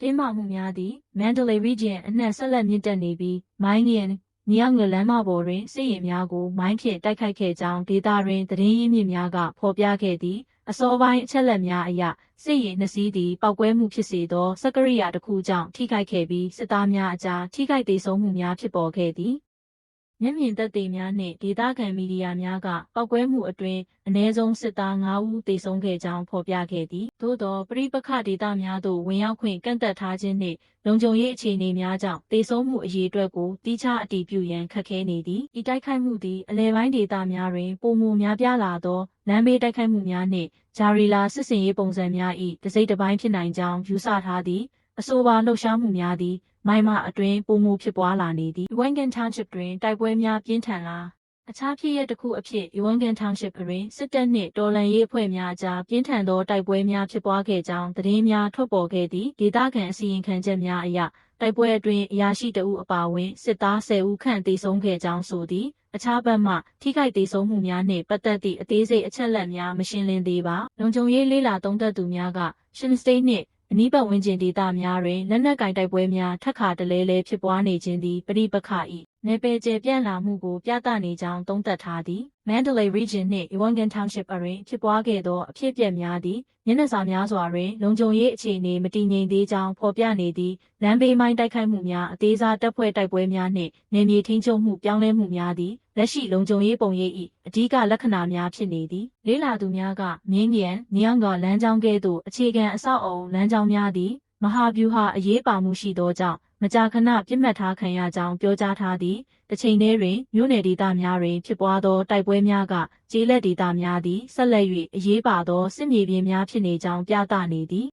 တင်းမာမှုများသည့် Mandalay Region အနှံ့ဆက်လက်မြင့်တက်နေပြီး မိုင်းလျင်မြောက်ငလမ်းမပေါ်တွင်စစ်ရင်များကိုမိုင်းဖြင့်တိုက်ခိုက်ခဲ့ကြောင်းဒေသတွင်သတင်းရင်းမြစ်များကဖော်ပြခဲ့သည်အစောပိုင်းအချက်အလက်များအရစစ်ရင်နှစ်စီးသည်ပောက်ကွဲမှုဖြစ်စေသောစက်ကရိယာတစ်ခုကြောင့်ထိခိုက်ခဲ့ပြီးစစ်သားများအကြားထိခိုက်ဒေဆုံးမှုများဖြစ်ပေါ်ခဲ့သည်မျက်မြင်သက်သေများနှင့်ဒေသခံမီဒီယာများကပောက်ကွဲမှုအတွင်းအ ਨੇ ဆုံးစစ်သား9ဦးသေဆုံးခဲ့ကြောင်းဖော်ပြခဲ့သည်သို့သောပဋိပက္ခဒေသများသို့ဝင်ရောက်ခွင့်ကန့်သတ်ထားခြင်းနှင့်လုံခြုံရေးအခြေအနေများကြောင့်သေဆုံးမှုအရေအတွက်ကိုတိကျအတည်ပြုရန်ခက်ခဲနေသည်ဤတိုက်ခိုက်မှုသည်အလဲပိုင်းဒေသများတွင်ပိုမိုများပြားလာသောလမ်းဘေးတိုက်ခိုက်မှုများနှင့်ဂျာရီလာစစ်စင်ရေးပုံစံများ၏တစ်စိတ်တစ်ပိုင်းဖြစ်နိုင်ကြောင်းယူဆထားသည်အဆိုပါလှုပ်ရှားမှုများသည်မိုင်မာအတွင်းပိုမိုဖြစ်ပွားလာနေသည် Uwangan Township တွင်တိုက်ပွဲများပြင်းထန်လာအခြားဖြစ်ရပ်တစ်ခုအဖြစ် Uwangan Township တွင်စစ်တပ်နှင့်တော်လှန်ရေးအဖွဲ့များအကြားပြင်းထန်သောတိုက်ပွဲများဖြစ်ပွားခဲ့ကြောင်းသတင်းများထွက်ပေါ်ခဲ့သည့်ဒေသခံအစည်းအဝေးခံချက်များအရတိုက်ပွဲအတွင်းအရာရှိတဦးအပါအဝင်စစ်သား10ဦးခန့်သေဆုံးခဲ့ကြောင်းဆိုသည်အခြားဘက်မှထိခိုက်ဒေဆုံးမှုများနှင့်ပတ်သက်သည့်အသေးစိတ်အချက်အလက်များမရှင်းလင်းသေးပါလုံခြုံရေးလေးလာသုံးသပ်သူများက Shin State နှင့်အနီးပတ်ဝန်းကျင်ဒေသများတွင်လက်နက်ကင်တိုက်ပွဲများထပ်ခါတလဲလဲဖြစ်ပွားနေခြင်းသည်ပဋိပက္ခ၏နယ်ပယ်ကျယ်ပြန့်လာမှုကိုပြသနေကြောင်းသုံးသပ်ထားသည် Mandalay Region နှင့် Uwangan Township တွင်ဖြစ်ပွားခဲ့သောအဖြစ်အပျက်များသည်မျက်နှာစာများစွာတွင်လုံခြုံရေးအခြေအနေမတည်ငြိမ်သေးကြောင်းဖော်ပြနေသည့်လမ်းဘေးမိုင်းတိုက်ခိုက်မှုများအသေးစားတပ်ဖွဲ့တိုက်ပွဲများနှင့်နယ်မြေထိန်းချုပ်မှုပြောင်းလဲမှုများသည်လက်ရှိလုံခြုံရေးပုံရိပ်၏အဓိကလက္ခဏာများဖြစ်နေသည်လေးလာသူများကမြင်းမြန်မြောင်းကလမ်းကြောင်းကဲ့သို့အခြေခံအဆောက်အအုံလမ်းကြောင်းများသည်မဟာဗျူဟာအရေးပါမှုရှိသောကြောင့်မကြာခဏပြစ်မှတ်ထားခံရကြောင်းပြောကြားထားသည်တစ်ချိန်တည်းတွင်မြို့နယ်ဒေသများတွင်ဖြစ်ပွားသောတိုက်ပွဲများကကျေးလက်ဒေသများသည်ဆက်လက်၍အရေးပါသောစစ်မြေပြင်များဖြစ်နေကြောင်းပြသနေသည်